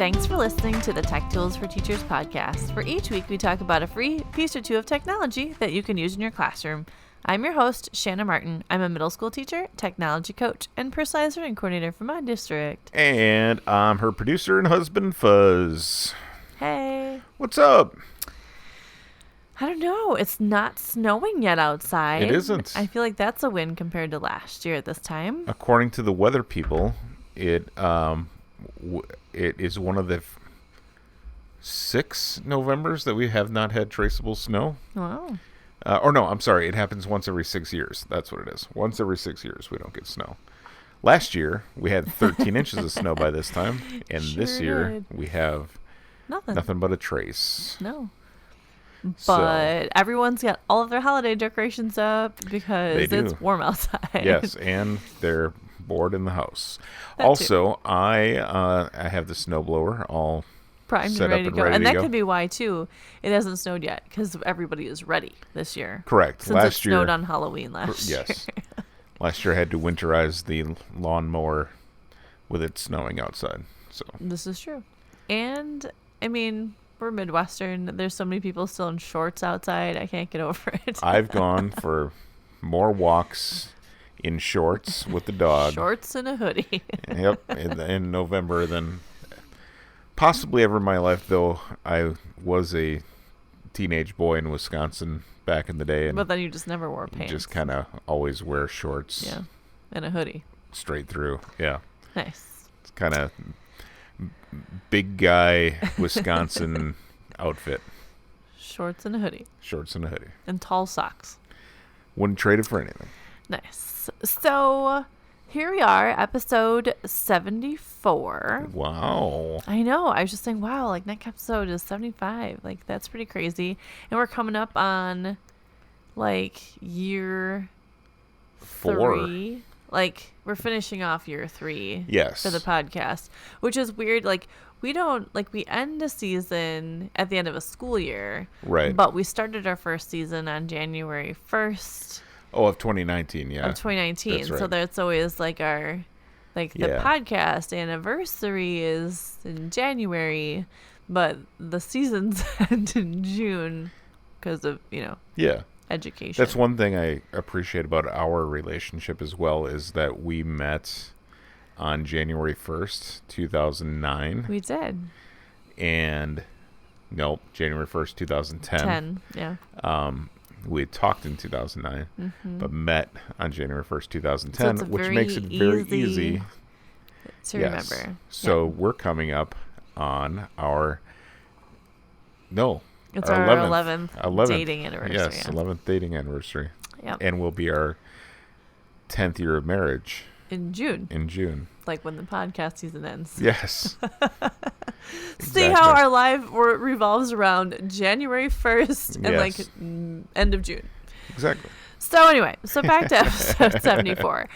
Thanks for listening to the Tech Tools for Teachers podcast, where each week we talk about a free piece or two of technology that you can use in your classroom. I'm your host, Shanna Martin. I'm a middle school teacher, technology coach, and personalized learning coordinator for my district. And I'm her producer and husband, Fuzz. Hey. What's up? I don't know. It's not snowing yet outside. It isn't. I feel like that's a win compared to last year at this time. According to the weather people, it is one of the 6 Novembers that we have not had traceable snow. Wow. It happens once every 6 years. That's what it is. Once every 6 years we don't get snow. Last year we had 13 inches of snow by this time, and this year we have nothing but a trace. No. But everyone's got all of their holiday decorations up because it's warm outside. Yes, and they're bored in the house. Also, I have the snowblower all primed and ready to go. And that could be why, too, it hasn't snowed yet, because everybody is ready this year. Correct. Since it snowed on Halloween last year. Yes. Last year I had to winterize the lawnmower with it snowing outside. So this is true. And, I mean, we're Midwestern. There's so many people still in shorts outside. I can't get over it. I've gone for more walks in shorts with the dog. Shorts and a hoodie. Yep, in November than possibly ever in my life, though I was a teenage boy in Wisconsin back in the day. But then you just never wore pants. Just kind of always wear shorts. Yeah, and a hoodie. Straight through, yeah. Nice. It's kind of big guy Wisconsin outfit. Shorts and a hoodie. Shorts and a hoodie. And tall socks. Wouldn't trade it for anything. Nice. So here we are, episode 74. Wow. I know. I was just saying, wow, like next episode is 75. Like that's pretty crazy. And we're coming up on like year 3. Like we're finishing off year 3. Yes. For the podcast, which is weird. Like we end a season at the end of a school year. Right. But we started our first season on January 1st. Oh, of 2019, yeah. Of 2019. That's right. So that's always like our, the podcast anniversary is in January, but the seasons end in June because of, education. That's one thing I appreciate about our relationship as well is that we met on January 1st, 2009. We did. And, January 1st, 2010. Yeah. We had talked in 2009, but met on January 1st, 2010, so which makes it very easy to remember. So we're coming up on our it's our 11th dating anniversary. Yes, 11th dating anniversary. Yep. And we'll be our 10th year of marriage. In June. Like when the podcast season ends. Yes. See how our life revolves around January 1st and end of June. Exactly. So anyway, back to episode 74.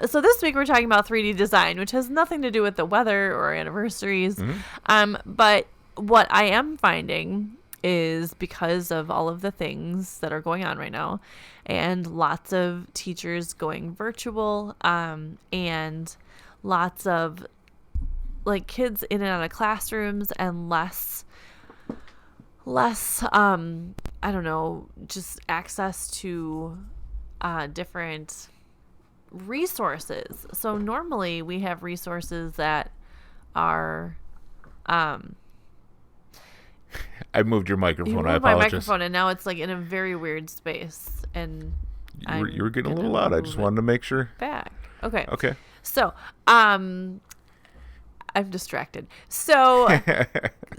So this week we're talking about 3D design, which has nothing to do with the weather or anniversaries. But what I am finding is because of all of the things that are going on right now and lots of teachers going virtual and lots of kids in and out of classrooms and less I don't know, just access to different resources. So normally we have resources that are I moved your microphone. You moved I apologize. my microphone, and now it's in a very weird space. And you were getting a little loud. I just wanted to make sure. Back. Okay. Okay. So, I'm distracted. So,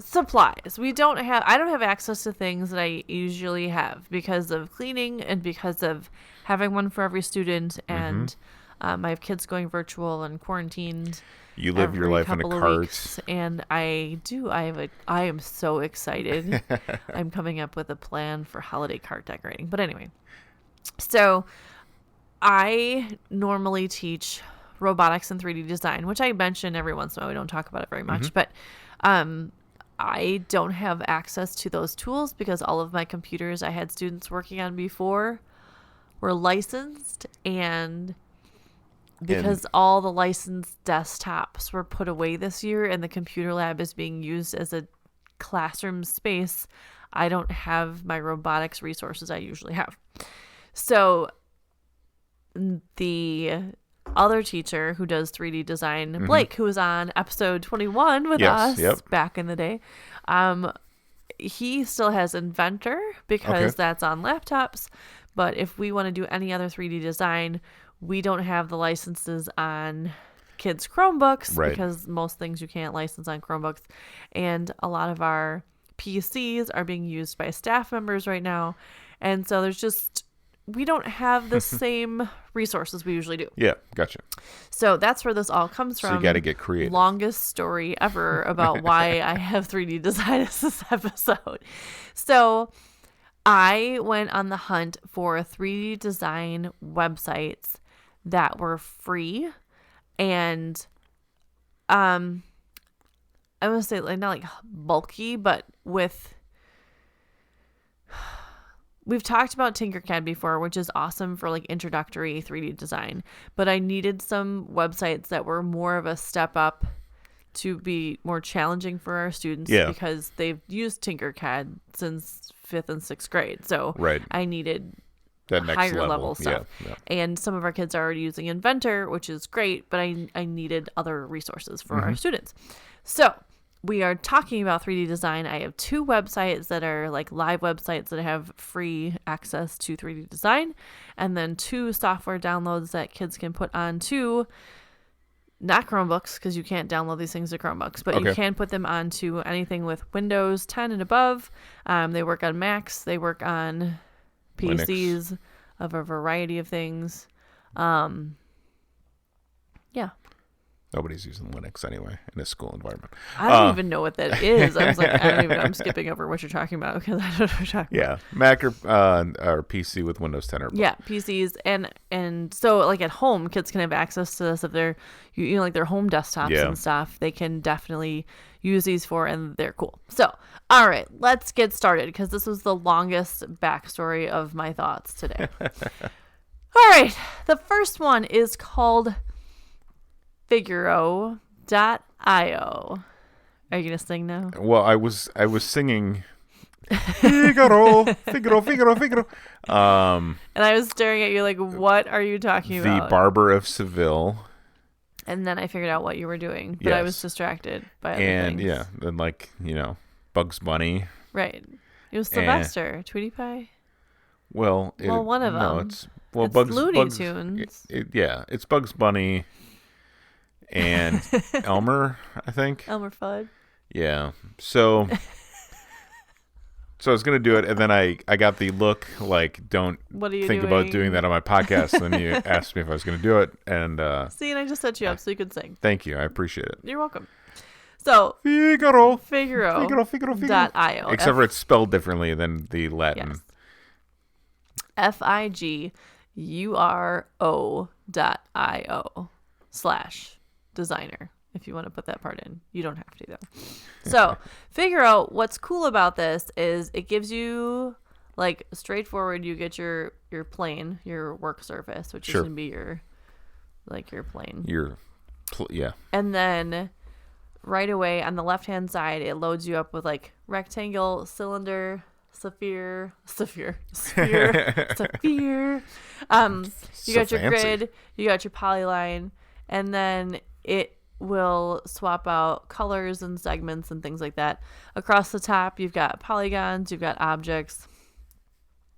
supplies. I don't have access to things that I usually have because of cleaning and because of having one for every student. And I have kids going virtual and quarantined. You live your life in a cart. Weeks, and I do. I am so excited. I'm coming up with a plan for holiday cart decorating. But anyway, so I normally teach robotics and 3D design, which I mention every once in a while. We don't talk about it very much, but I don't have access to those tools because all of my computers I had students working on before were licensed, and because all the licensed desktops were put away this year and the computer lab is being used as a classroom space, I don't have my robotics resources I usually have. So the other teacher who does 3D design, Blake, who was on episode 21 with us back in the day, he still has Inventor because that's on laptops. But if we want to do any other 3D design, we don't have the licenses on kids' Chromebooks because most things you can't license on Chromebooks. And a lot of our PCs are being used by staff members right now. And so we don't have the same resources we usually do. Yeah, gotcha. So that's where this all comes from. So you got to get creative. Longest story ever about why I have 3D design as this episode. So I went on the hunt for 3D design websites that were free and I want to say like not like bulky, but we've talked about Tinkercad before, which is awesome for like introductory 3D design, but I needed some websites that were more of a step up to be more challenging for our students because they've used Tinkercad since 5th and 6th grade. So I needed that next higher level stuff. Yeah. And some of our kids are already using Inventor, which is great, but I needed other resources for our students. So we are talking about 3D design. I have 2 websites that are like live websites that have free access to 3D design, and then 2 software downloads that kids can put onto not Chromebooks, because you can't download these things to Chromebooks, but you can put them onto anything with Windows 10 and above. They work on Macs. They work on PCs Linux. Of a variety of things. Nobody's using Linux anyway in a school environment. I don't even know what that is. I was like, I don't even know. I'm skipping over what you're talking about because I don't know what you're talking about. Mac or PC with Windows 10 or above. Yeah, PCs and so like at home, kids can have access to this if they're like their home desktops and stuff. They can definitely use these for, and they're cool. So, all right, let's get started because this was the longest backstory of my thoughts today. All right, the first one is called Figaro.io. Are you gonna sing now? Well, I was singing Figaro. And I was staring at you like, what are you talking about? The Barber of Seville. And then I figured out what you were doing, but I was distracted by other things. And like, Bugs Bunny. Right. It was Sylvester, Tweety Pie. Well, one of them. No, it's Bugs Looney Tunes. It's Bugs Bunny and Elmer, I think. Elmer Fudd. Yeah. So I was gonna do it, and then I got the look like, don't think about doing that on my podcast. And then you asked me if I was gonna do it, and see, and I just set you up so you could sing. Thank you, I appreciate it. You're welcome. So Figaro.io. Except for it's spelled differently than the Latin. Yes. Figaro.io/designer. If you want to put that part in, you don't have to though. So Figaro, what's cool about this is it gives you like straightforward. You get your plane, your work surface, which is gonna be your plane. And then right away on the left hand side, it loads you up with like rectangle, cylinder, sphere. You got your grid, you got your polyline, and then it will swap out colors and segments and things like that. Across the top, you've got polygons, you've got objects.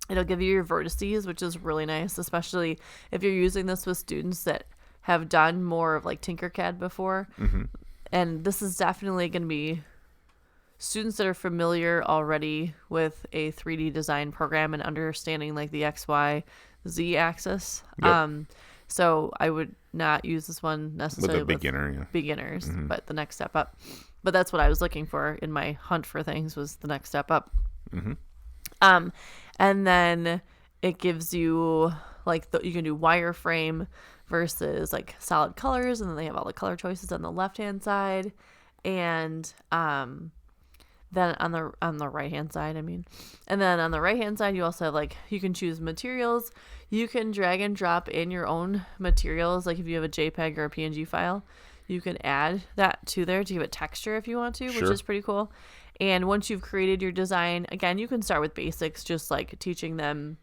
It'll give you your vertices, which is really nice, especially if you're using this with students that have done more of like Tinkercad before. Mm-hmm. And this is definitely going to be students that are familiar already with a 3D design program and understanding like the X, Y, Z axis. Yep. So I would not use this one necessarily with beginners, mm-hmm. but the next step up. But that's what I was looking for in my hunt for things, was the next step up. Mm-hmm. And then it gives you like you can do wireframe versus like solid colors, and then they have all the color choices on the left hand side, and then on the right hand side, and then on the right hand side you also have like you can choose materials, You can drag and drop in your own materials. Like if you have a JPEG or a PNG file, you can add that to there to give it texture if you want to, which is pretty cool. And once you've created your design, again, you can start with basics, just like teaching them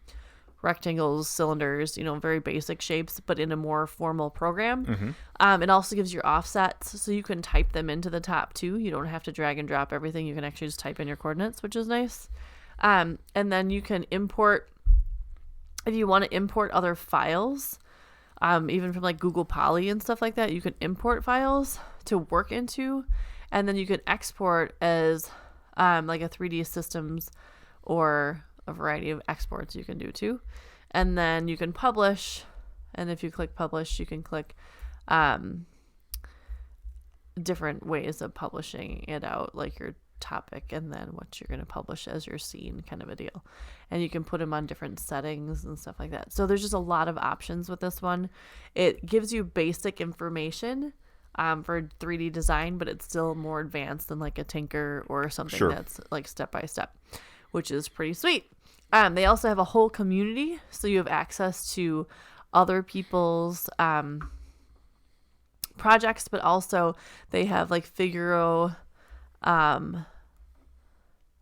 rectangles, cylinders, very basic shapes, but in a more formal program. It also gives you offsets, so you can type them into the top too. You don't have to drag and drop everything. You can actually just type in your coordinates, which is nice. And then you can import, if you want to import other files, even from like Google Poly and stuff like that, you can import files to work into, and then you can export as like a 3D systems or a variety of exports you can do too. And then you can publish, and if you click publish, you can click different ways of publishing it out, like your topic and then what you're going to publish as your scene, kind of a deal. And you can put them on different settings and stuff like that. So there's just a lot of options with this one. It gives you basic information for 3D design, but it's still more advanced than like a Tinker or something that's like step by step, which is pretty sweet. They also have a whole community, so you have access to other people's projects, but also they have like Figaro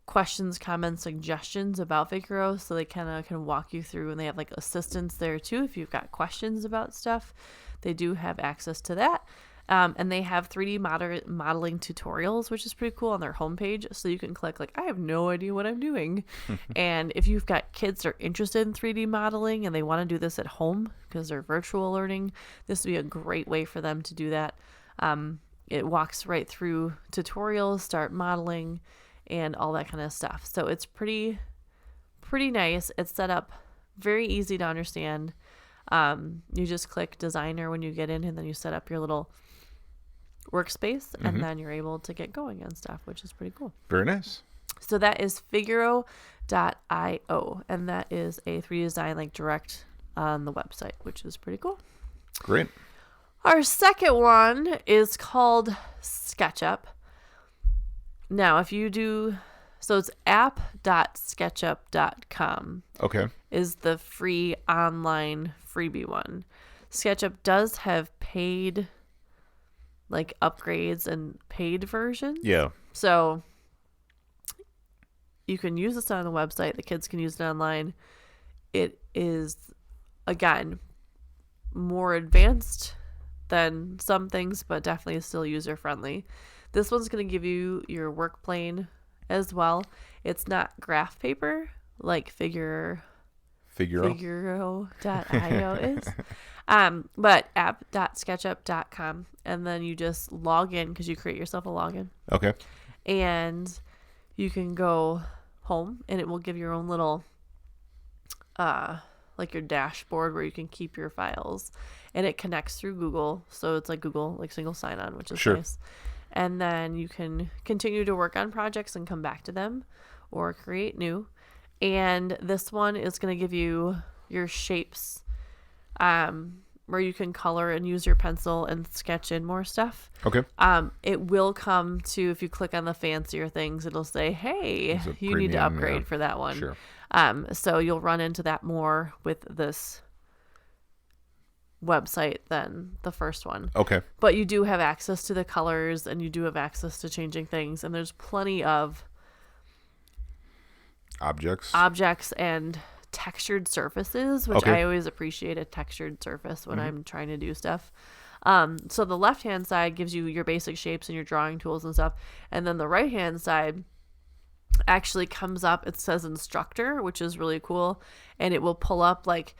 questions, comments, suggestions about Figaro, so they kind of can walk you through, and they have like assistants there too if you've got questions about stuff. They do have access to that. And they have 3D modeling tutorials, which is pretty cool, on their homepage. So you can click like, I have no idea what I'm doing. And if you've got kids that are interested in 3D modeling and they want to do this at home because they're virtual learning, this would be a great way for them to do that. It walks right through tutorials, start modeling, and all that kind of stuff. So it's pretty nice. It's set up very easy to understand. You just click designer when you get in, and then you set up your little workspace, and then you're able to get going and stuff, which is pretty cool. Very nice. So that is Figaro.io, and that is a 3D design like direct on the website, which is pretty cool. Great. Our second one is called SketchUp. Now, if you do, so it's app.sketchup.com. Okay. Is the free online freebie one. SketchUp does have paid like upgrades and paid versions. Yeah. So you can use this on the website. The kids can use it online. It is, again, more advanced than some things, but definitely still user friendly. This one's going to give you your work plane as well. It's not graph paper like Figaro.io is. But app.sketchup.com, and then you just log in because you create yourself a login. Okay. And you can go home, and it will give your own little like your dashboard where you can keep your files, and it connects through Google, so it's like Google like single sign-on, which is nice. And then you can continue to work on projects and come back to them or create new. And this one is going to give you your shapes, where you can color and use your pencil and sketch in more stuff. Okay. It will come to, if you click on the fancier things, it'll say, hey, you need to upgrade for that one. Sure. So you'll run into that more with this website than the first one. Okay. But you do have access to the colors, and you do have access to changing things, and there's plenty of objects and textured surfaces, which I always appreciate a textured surface when I'm trying to do stuff. So the left hand side gives you your basic shapes and your drawing tools and stuff, and then the right hand side actually comes up, it says instructor, which is really cool, and it will pull up like,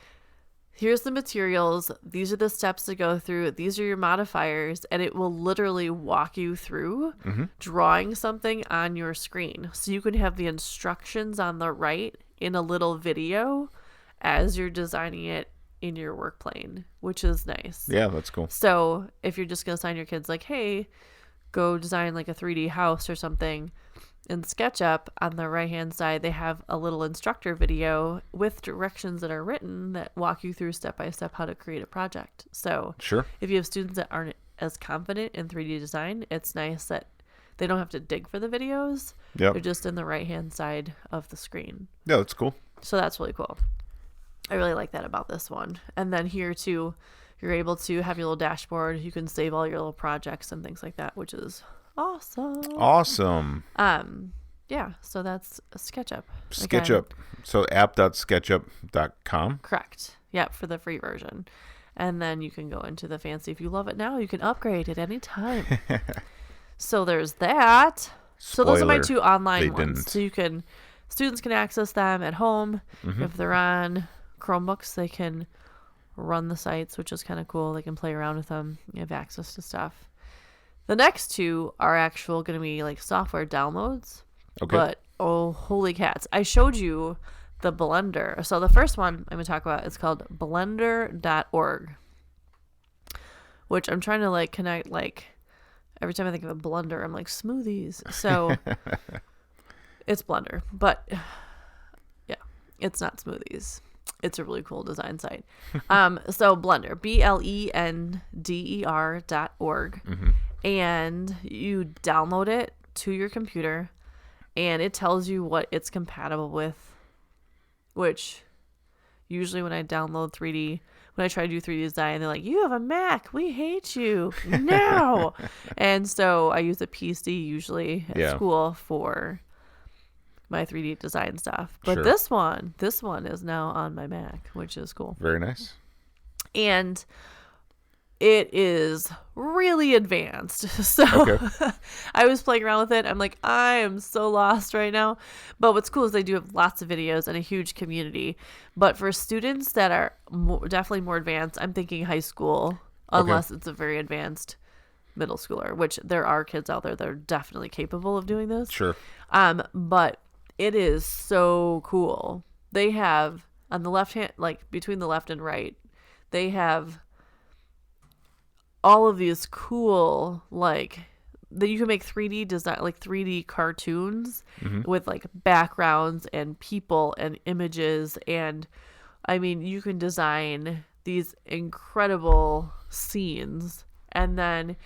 here's the materials, these are the steps to go through, these are your modifiers, and it will literally walk you through drawing something on your screen. So you can have the instructions on the right in a little video as you're designing it in your work plane, which is nice. Yeah, that's cool. So if you're just going to assign your kids like, hey, go design like a 3D house or something, in SketchUp, on the right-hand side, they have a little instructor video with directions that are written that walk you through step-by-step how to create a project. So if you have students that aren't as confident in 3D design, it's nice that they don't have to dig for the videos. They're just in the right-hand side of the screen. Yeah, that's cool. So that's really cool. I really like that about this one. And then here too, you're able to have your little dashboard. You can save all your little projects and things like that, which is awesome. Awesome. Yeah, so that's SketchUp. SketchUp. Again, So app.sketchup.com. correct. Yep, for the free version. And then you can go into the fancy. If you love it now, you can upgrade at any time. So there's that. So those are my two online ones. So students can access them at home. If they're on Chromebooks, they can run the sites, which is kind of cool. They can play around with them. You have access to stuff. The next two are actual going to be like software downloads. Okay. But oh, holy cats. I showed you the Blender. So the first one I'm going to talk about is called blender.org, which I'm trying to like connect, like every time I think of a blender, I'm like smoothies. So it's Blender, but yeah, it's not smoothies. It's a really cool design site. So Blender, BLENDER.org. And you download it to your computer and it tells you what it's compatible with, which usually when I download 3D, when I try to do 3D design, they're like, you have a Mac. We hate you. No. And so I use a PC usually at school for my 3D design stuff. But this one is now on my Mac, which is cool. Very nice. And it is really advanced. So I was playing around with it. I'm like, I am so lost right now. But what's cool is they do have lots of videos and a huge community. But for students that are definitely more advanced, I'm thinking high school, unless it's a very advanced middle schooler, which there are kids out there that are definitely capable of doing this. Sure. But it is so cool. They have on the left hand, like between the left and right, they have all of these cool, like, that you can make 3D design, like 3D cartoons with like backgrounds and people and images. And I mean, you can design these incredible scenes. And then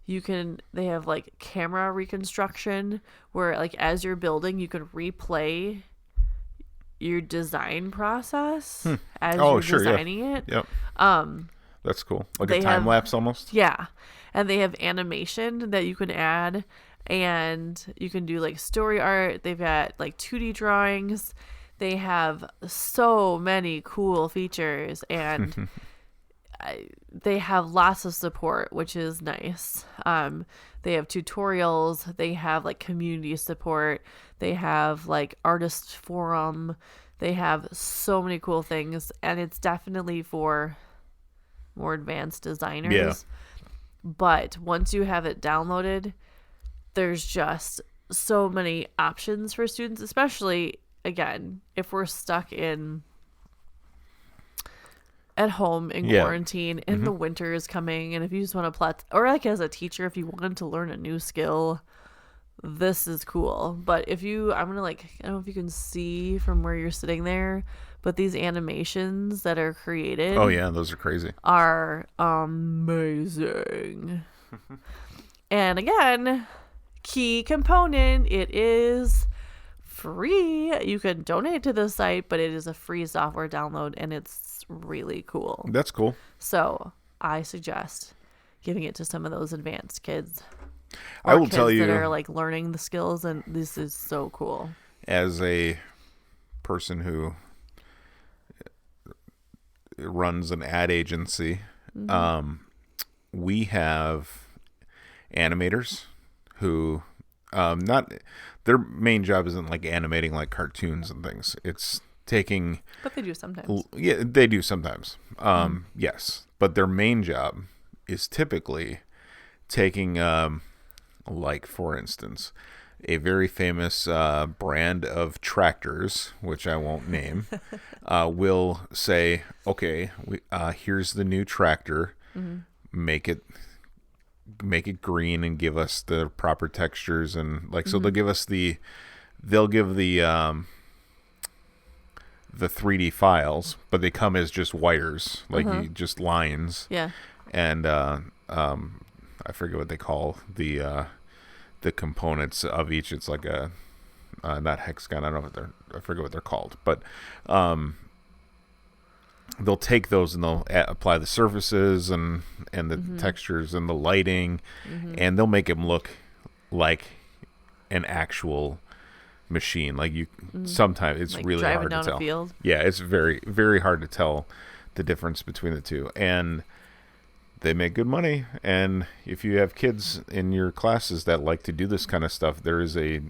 they have like camera reconstruction where like as you're building, you can replay your design process as you're designing it. Yep. That's cool. Like a time lapse almost. Yeah. And they have animation that you can add and you can do like story art. They've got like 2D drawings. They have so many cool features and they have lots of support, which is nice. They have tutorials. They have like community support. They have like artist forum. They have so many cool things and it's definitely for more advanced designers. Yeah. But once you have it downloaded, there's just so many options for students, especially again, if we're stuck at home in quarantine and the winter is coming and if you just want to or like as a teacher, if you wanted to learn a new skill, this is cool. But I'm gonna like, I don't know if you can see from where you're sitting there, but these animations that are created, oh yeah, those are crazy, are amazing. And again, key component, it is free. You can donate to the site, but it is a free software download and it's really cool. That's cool. So I suggest giving it to some of those advanced kids. I will tell you that are like learning the skills, and this is so cool. As a person who runs an ad agency, we have animators who not their main job isn't like animating like cartoons and things. It's taking, but they do sometimes. Yeah, they do sometimes. Yes, but their main job is typically taking like, for instance, a very famous brand of tractors, which I won't name, will say, okay, here's the new tractor, make it green and give us the proper textures and like, so they'll give the 3D files, but they come as just wires, like just lines. Yeah. And I forget what they call the components of each. It's like a not hexagon. I don't know I forget what they're called, but they'll take those and they'll apply the surfaces and the textures and the lighting, and they'll make them look like an actual machine. Like you, sometimes it's like really hard to tell. A field. Yeah, it's very, very hard to tell the difference between the two, and they make good money. And if you have kids in your classes that like to do this kind of stuff, there is a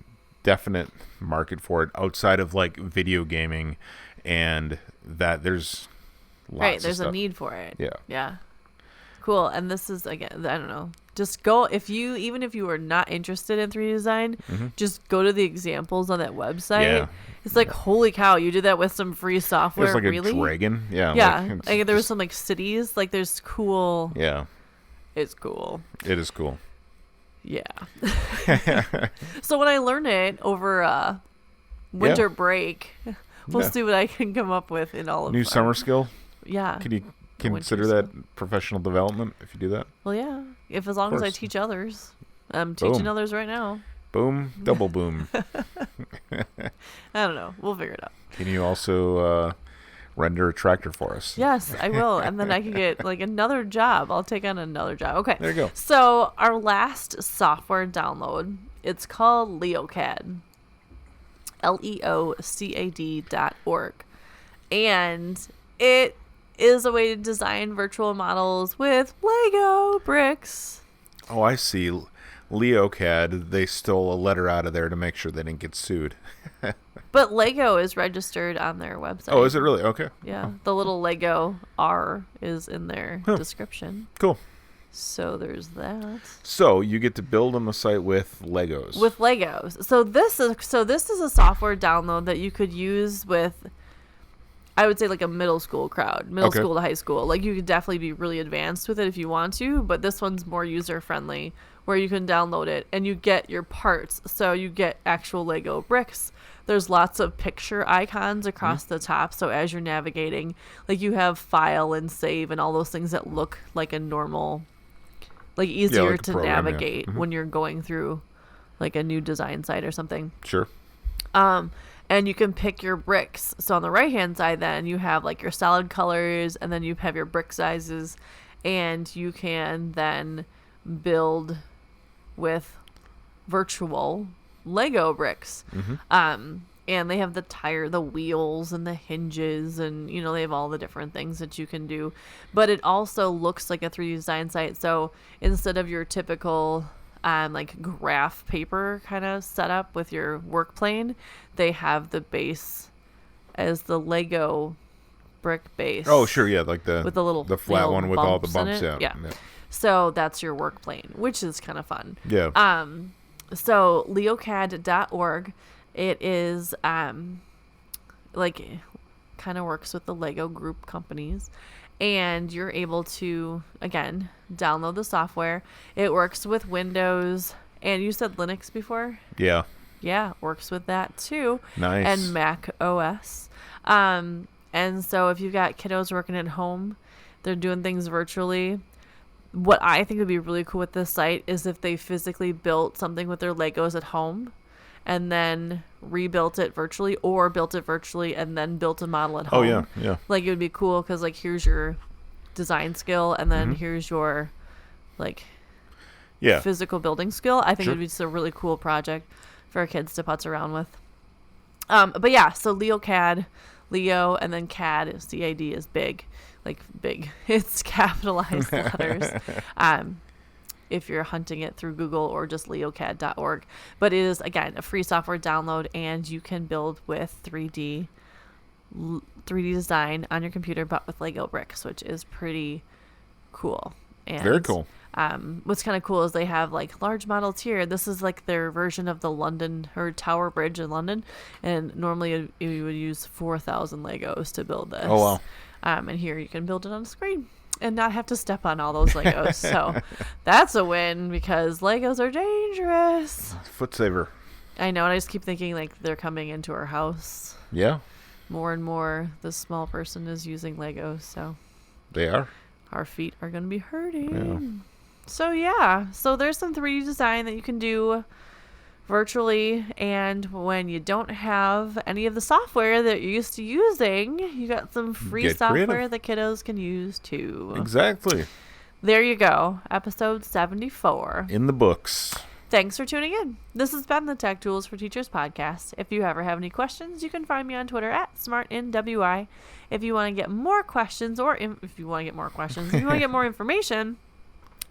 definite market for it outside of like video gaming, and that there's lots there's of stuff. A need for it. Yeah. Cool. And this is, again, I don't know, just go, even if you are not interested in 3D design, just go to the examples on that website. Yeah. It's like, holy cow, you did that with some free software. There's like really? A dragon. Yeah. Yeah. Like there was some like cities, like there's cool. Yeah. It's cool. It is cool. Yeah. So when I learn it over winter break, we'll see what I can come up with in all of new summer skill. Yeah. Can you consider that professional development if you do that? Well, yeah. As long as I teach others. I'm teaching others right now. Boom. Double boom. I don't know. We'll figure it out. Can you also render a tractor for us? Yes, I will. And then I can get like another job. I'll take on another job. Okay. There you go. So our last software download, it's called LeoCAD. LeoCAD.org. And it is a way to design virtual models with Lego bricks. Oh, I see. LeoCAD, they stole a letter out of there to make sure they didn't get sued. But Lego is registered on their website. Oh, is it really? Okay. Yeah. The little Lego R is in their description. Cool. So there's that. So you get to build on the site with Legos. With Legos. So this is a software download that you could use with, I would say, like a middle school crowd, school to high school. Like you could definitely be really advanced with it if you want to, but this one's more user friendly, where you can download it and you get your parts. So you get actual Lego bricks. There's lots of picture icons across the top. So as you're navigating, like you have file and save and all those things that look like a normal, like easier like to program, navigate when you're going through like a new design site or something. Sure. And you can pick your bricks. So on the right hand side, then you have like your solid colors, and then you have your brick sizes, and you can then build with virtual Lego bricks. And they have the wheels and the hinges, and they have all the different things that you can do. But it also looks like a 3D design site. So instead of your typical like graph paper kind of setup with your work plane, they have the base as the Lego brick base. Oh, sure, yeah, like the flat one with all the bumps. Yeah. So that's your work plane, which is kind of fun. Yeah. So leocad.org, it is like kind of works with the Lego group companies, and you're able to again download the software. It works with Windows, and you said Linux before? Yeah. Yeah, works with that too. Nice. And Mac OS. And so if you've got kiddos working at home, they're doing things virtually. What I think would be really cool with this site is if they physically built something with their Legos at home and then rebuilt it virtually, or built it virtually and then built a model at home. Oh, yeah, yeah. Like, it would be cool because, like, here's your design skill, and then here's your, like, physical building skill. I think it would be just a really cool project for kids to putz around with. But yeah, so LeoCAD, Leo, and then CAD, C-A-D is big. Like, big. It's capitalized letters. If you're hunting it through Google or just leocad.org. But it is, again, a free software download, and you can build with 3D design on your computer, but with Lego bricks, which is pretty cool. And, very cool. What's kind of cool is they have like large models here. This is like their version of the London or Tower Bridge in London, and normally you would use 4,000 Legos to build this. Oh wow! And here you can build it on a screen and not have to step on all those Legos. So that's a win, because Legos are dangerous. Foot saver. I know, and I just keep thinking like they're coming into our house. Yeah. More and more, this small person is using Legos, so they are. Our feet are going to be hurting. Yeah. So there's some 3D design that you can do virtually, and when you don't have any of the software that you're used to using, you got some free software that kiddos can use too. Exactly. There you go. Episode 74. In the books. Thanks for tuning in. This has been the Tech Tools for Teachers podcast. If you ever have any questions, you can find me on Twitter at SmartNWI. If you want to get more questions, if you want to get more information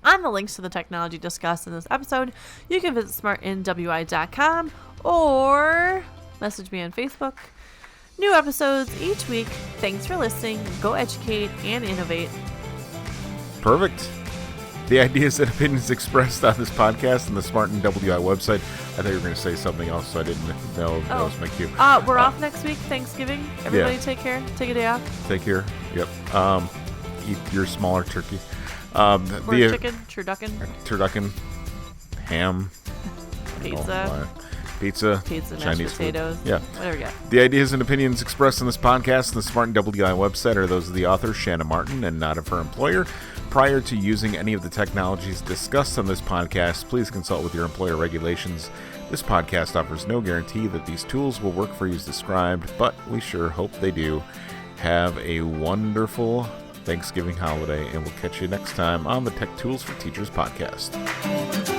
on the links to the technology discussed in this episode, you can visit smartnwi.com or message me on Facebook. New episodes each week. Thanks for listening. Go educate and innovate. Perfect. The ideas and opinions expressed on this podcast and the Smart and WI website. I thought you were going to say something else, so I didn't know that was my cue. We're off next week, Thanksgiving. Everybody take care. Take a day off. Take care. Yep. Eat your smaller turkey. Chicken, turducken, ham, pizza, Chinese mashed potatoes, food. Yeah, whatever you got. The ideas and opinions expressed in this podcast and the Smart and WI website are those of the author, Shanna Martin, and not of her employer. Prior to using any of the technologies discussed on this podcast, please consult with your employer regulations. This podcast offers no guarantee that these tools will work for you as described, but we sure hope they do. Have a wonderful Thanksgiving holiday, and we'll catch you next time on the Tech Tools for Teachers podcast.